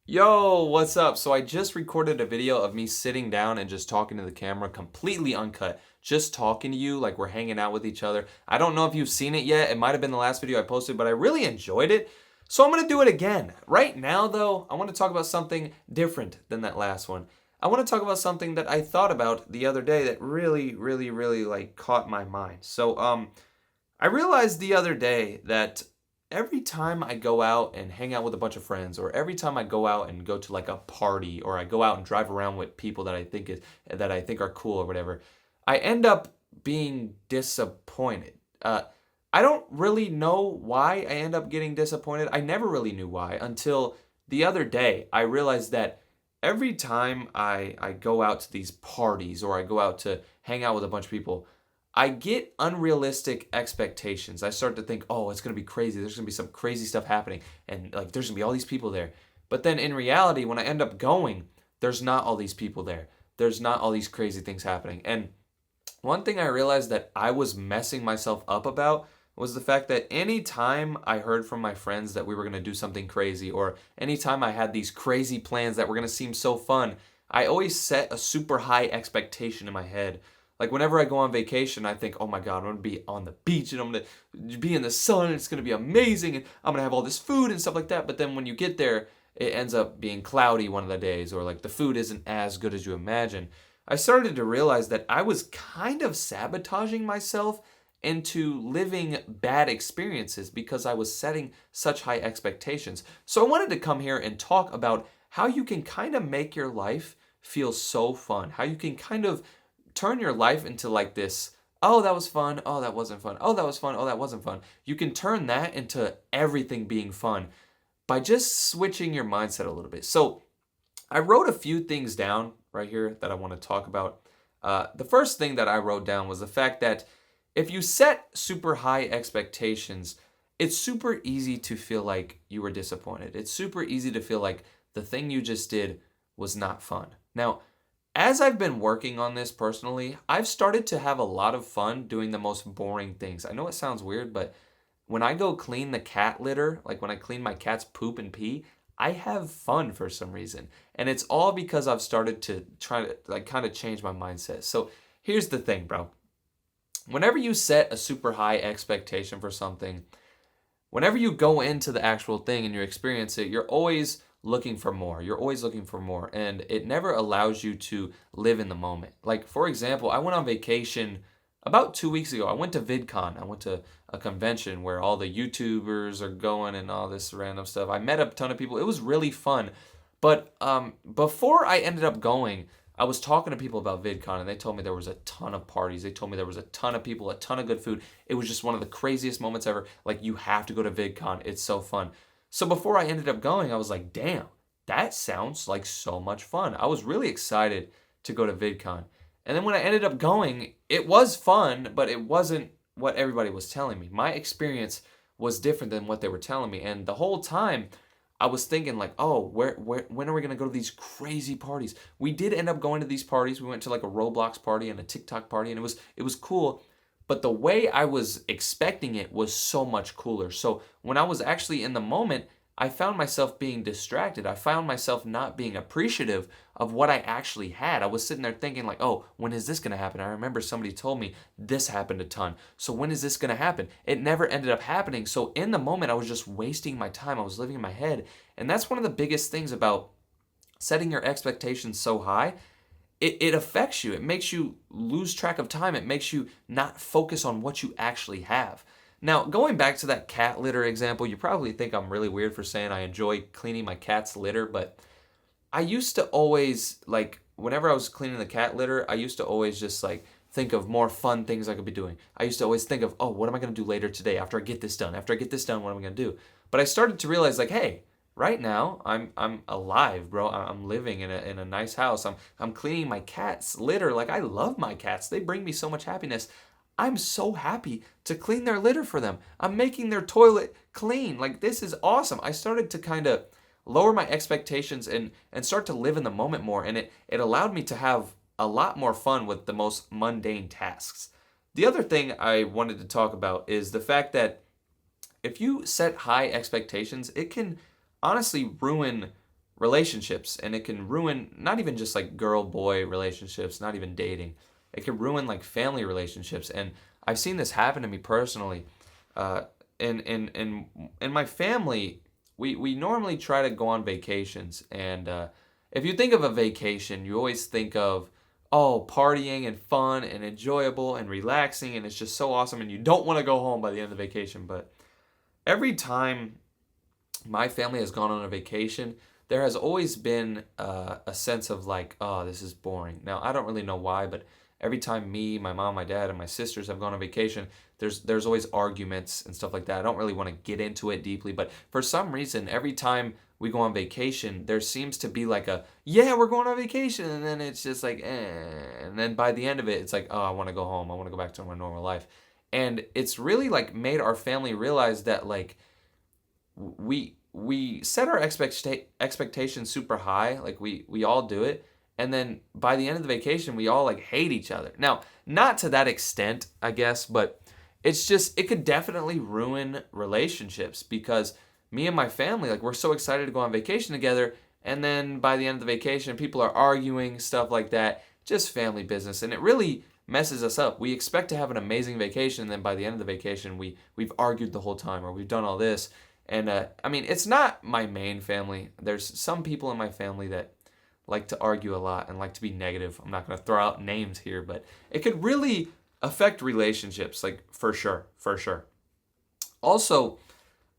Yo, what's up? So I just recorded a video of me sitting down and just talking to the camera, completely uncut. Just talking to you like we're hanging out with each other. I don't know if you've seen it yet. It might have been the last video I posted, but I really enjoyed it. So I'm going to do it again. Right now, though, I want to talk about something different than that last one. I want to talk about something that I thought about the other day that really like caught my mind. So I realized the other day that every time I go out and hang out with a bunch of friends, or every time I go out and go to like a party, or I go out and drive around with people that I think are cool or whatever, I end up being disappointed. I don't really know why I end up getting disappointed. I never really knew why until the other day. I realized that every time I go out to these parties or I go out to hang out with a bunch of people, I get unrealistic expectations. I start to think, oh, it's going to be crazy. There's going to be some crazy stuff happening. And like, there's going to be all these people there. But then in reality, when I end up going, there's not all these people there. There's not all these crazy things happening. And one thing I realized that I was messing myself up about was the fact that anytime I heard from my friends that we were going to do something crazy, or anytime I had these crazy plans that were going to seem so fun, I always set a super high expectation in my head. Like whenever I go on vacation, I think, oh my God, I'm going to be on the beach and I'm going to be in the sun and it's going to be amazing and I'm going to have all this food and stuff like that. But then when you get there, it ends up being cloudy one of the days, or like the food isn't as good as you imagine. I started to realize that I was kind of sabotaging myself into living bad experiences because I was setting such high expectations. So I wanted to come here and talk about how you can kind of make your life feel so fun, how you can kind of turn your life into like this. Oh, that was fun. Oh, that wasn't fun. Oh, that was fun. Oh, that wasn't fun. You can turn that into everything being fun by just switching your mindset a little bit. So, I wrote a few things down right here that I want to talk about. The first thing that I wrote down was the fact that if you set super high expectations, it's super easy to feel like you were disappointed. It's super easy to feel like the thing you just did was not fun. Now, as I've been working on this personally, I've started to have a lot of fun doing the most boring things. I know it sounds weird, but when I go clean the cat litter, like when I clean my cat's poop and pee, I have fun for some reason. And it's all because I've started to try to like kind of change my mindset. So here's the thing, bro. Whenever you set a super high expectation for something, whenever you go into the actual thing and you experience it, you're always looking for more. You're always looking for more. And it never allows you to live in the moment. Like, for example, I went on vacation about 2 weeks ago. I went to VidCon. I went to a convention where all the YouTubers are going and all this random stuff. I met a ton of people. It was really fun. But before I ended up going, I was talking to people about VidCon and they told me there was a ton of parties. They told me there was a ton of people, a ton of good food. It was just one of the craziest moments ever. Like, you have to go to VidCon. It's so fun. So before I ended up going, I was like, damn, that sounds like so much fun. I was really excited to go to VidCon. And then when I ended up going, it was fun, but it wasn't what everybody was telling me. My experience was different than what they were telling me. And the whole time, I was thinking like, oh, when are we gonna go to these crazy parties? We did end up going to these parties. We went to like a Roblox party and a TikTok party, and it was cool. But the way I was expecting it was so much cooler. So when I was actually in the moment, I found myself being distracted. I found myself not being appreciative of what I actually had. I was sitting there thinking like, oh, when is this going to happen? I remember somebody told me this happened a ton. So when is this going to happen? It never ended up happening. So in the moment, I was just wasting my time. I was living in my head. And that's one of the biggest things about setting your expectations so high. It affects you. It makes you lose track of time. It makes you not focus on what you actually have. Now, going back to that cat litter example, you probably think I'm really weird for saying I enjoy cleaning my cat's litter, but I used to always, like, whenever I was cleaning the cat litter, I used to always just, like, think of more fun things I could be doing. I used to always think of, oh, what am I going to do later today after I get this done? After I get this done, what am I going to do? But I started to realize, like, hey, right now I'm alive, bro. I'm living in a nice house. I'm cleaning my cat's litter. Like, I love my cats. They bring me so much happiness. I'm so happy to clean their litter for them. I'm making their toilet clean. Like, this is awesome. I started to kind of lower my expectations and start to live in the moment more, and it allowed me to have a lot more fun with the most mundane tasks. The other thing I wanted to talk about is the fact that if you set high expectations, it can honestly ruin relationships, and it can ruin not even just like girl boy relationships, not even dating. It can ruin like family relationships, and I've seen this happen to me personally. Uh, in my family, we normally try to go on vacations, and if you think of a vacation, you always think of, oh, partying and fun and enjoyable and relaxing, and it's just so awesome, and you don't want to go home by the end of the vacation. But every time my family has gone on a vacation, there has always been a sense of like, oh, this is boring. Now, I don't really know why, but every time me, my mom, my dad, and my sisters have gone on vacation, there's always arguments and stuff like that. I don't really want to get into it deeply, but for some reason, every time we go on vacation, there seems to be like a, yeah, we're going on vacation, and then it's just like, and then by the end of it, it's like, oh, I want to go home. I want to go back to my normal life. And it's really like made our family realize that like we set our expectations super high, like we all do it, and then by the end of the vacation we all like hate each other. Now, not to that extent, I guess, but it's just, it could definitely ruin relationships, because me and my family, like, we're so excited to go on vacation together, and then by the end of the vacation people are arguing, stuff like that, just family business, and it really messes us up. We expect to have an amazing vacation, and then by the end of the vacation we've argued the whole time, or we've done all this. And I mean, it's not my main family. There's some people in my family that like to argue a lot and like to be negative. I'm not going to throw out names here, but it could really affect relationships, like, for sure, for sure. Also,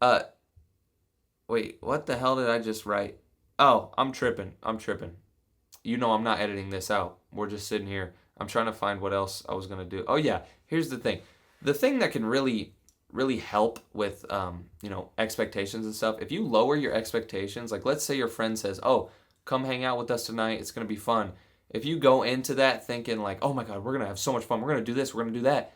uh, wait, what the hell did I just write? Oh, I'm tripping. You know I'm not editing this out. We're just sitting here. I'm trying to find what else I was going to do. Oh, yeah, here's the thing. The thing that can really help with expectations and stuff, if you lower your expectations, like, let's say your friend says, oh, come hang out with us tonight, it's going to be fun. If you go into that thinking like, oh my god, we're going to have so much fun, we're going to do this, we're going to do that,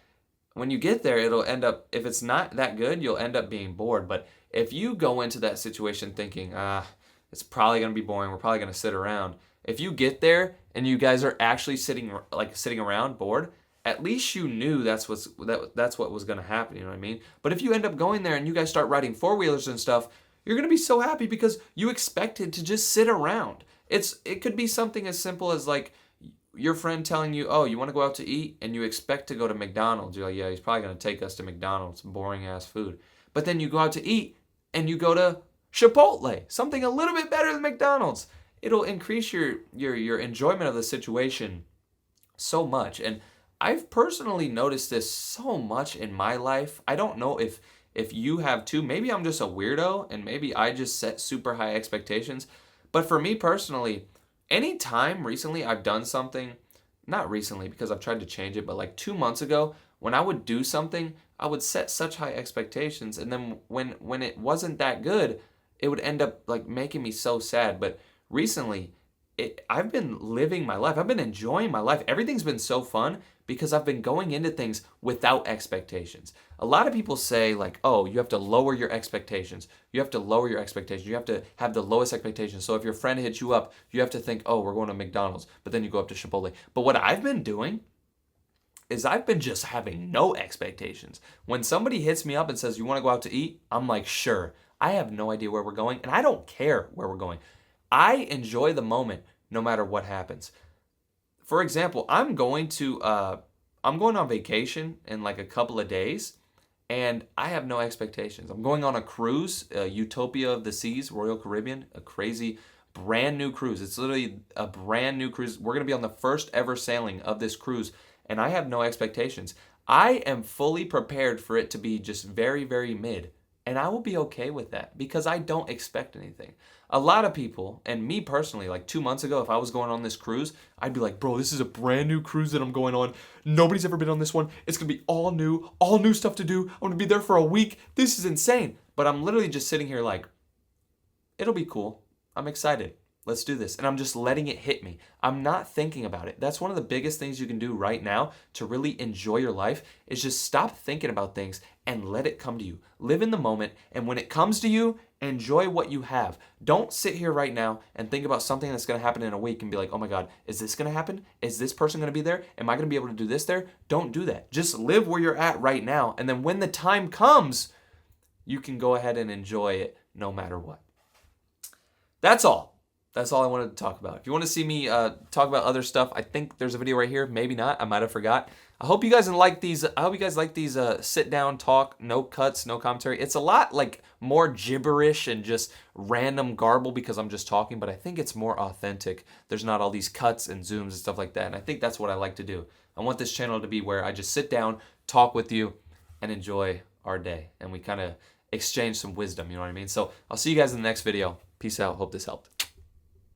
when you get there, it'll end up, if it's not that good, you'll end up being bored. But if you go into that situation thinking, it's probably going to be boring, we're probably going to sit around, if you get there and you guys are actually sitting around bored, at least you knew that's what was going to happen, you know what I mean? But if you end up going there and you guys start riding four-wheelers and stuff, you're going to be so happy because you expected to just sit around. It could be something as simple as like your friend telling you, oh, you want to go out to eat, and you expect to go to McDonald's. You're like, yeah, he's probably going to take us to McDonald's, boring ass food. But then you go out to eat and you go to Chipotle, something a little bit better than McDonald's. It'll increase your enjoyment of the situation so much. And I've personally noticed this so much in my life. I don't know if you have too. Maybe I'm just a weirdo and maybe I just set super high expectations. But for me personally, anytime recently I've done something, not recently because I've tried to change it, but like 2 months ago, when I would do something, I would set such high expectations, and then when it wasn't that good, it would end up like making me so sad. But recently, I've been living my life. I've been enjoying my life. Everything's been so fun because I've been going into things without expectations. A lot of people say like, oh, you have to lower your expectations. You have to lower your expectations. You have to have the lowest expectations. So if your friend hits you up, you have to think, oh, we're going to McDonald's, but then you go up to Chipotle. But what I've been doing is I've been just having no expectations. When somebody hits me up and says, you want to go out to eat? I'm like, sure. I have no idea where we're going, and I don't care where we're going. I enjoy the moment no matter what happens. For example, I'm going on vacation in like a couple of days, and I have no expectations. I'm going on a cruise, Utopia of the Seas, Royal Caribbean, a crazy brand new cruise. It's literally a brand new cruise. We're going to be on the first ever sailing of this cruise, and I have no expectations. I am fully prepared for it to be just very, very mid, and I will be okay with that because I don't expect anything. A lot of people, and me personally, like 2 months ago, if I was going on this cruise, I'd be like, bro, this is a brand new cruise that I'm going on. Nobody's ever been on this one. It's going to be all new stuff to do. I'm going to be there for a week. This is insane. But I'm literally just sitting here like, it'll be cool. I'm excited. Let's do this. And I'm just letting it hit me. I'm not thinking about it. That's one of the biggest things you can do right now to really enjoy your life is just stop thinking about things and let it come to you. Live in the moment. And when it comes to you, enjoy what you have. Don't sit here right now and think about something that's going to happen in a week and be like, oh my God, is this going to happen? Is this person going to be there? Am I going to be able to do this there? Don't do that. Just live where you're at right now. And then when the time comes, you can go ahead and enjoy it no matter what. That's all. That's all I wanted to talk about. If you want to see me talk about other stuff, I think there's a video right here. Maybe not. I might have forgot. I hope you guys like these. I hope you guys like these sit down talk, no cuts, no commentary. It's a lot like more gibberish and just random garble because I'm just talking, but I think it's more authentic. There's not all these cuts and zooms and stuff like that. And I think that's what I like to do. I want this channel to be where I just sit down, talk with you, and enjoy our day. And we kind of exchange some wisdom, you know what I mean? So I'll see you guys in the next video. Peace out. Hope this helped.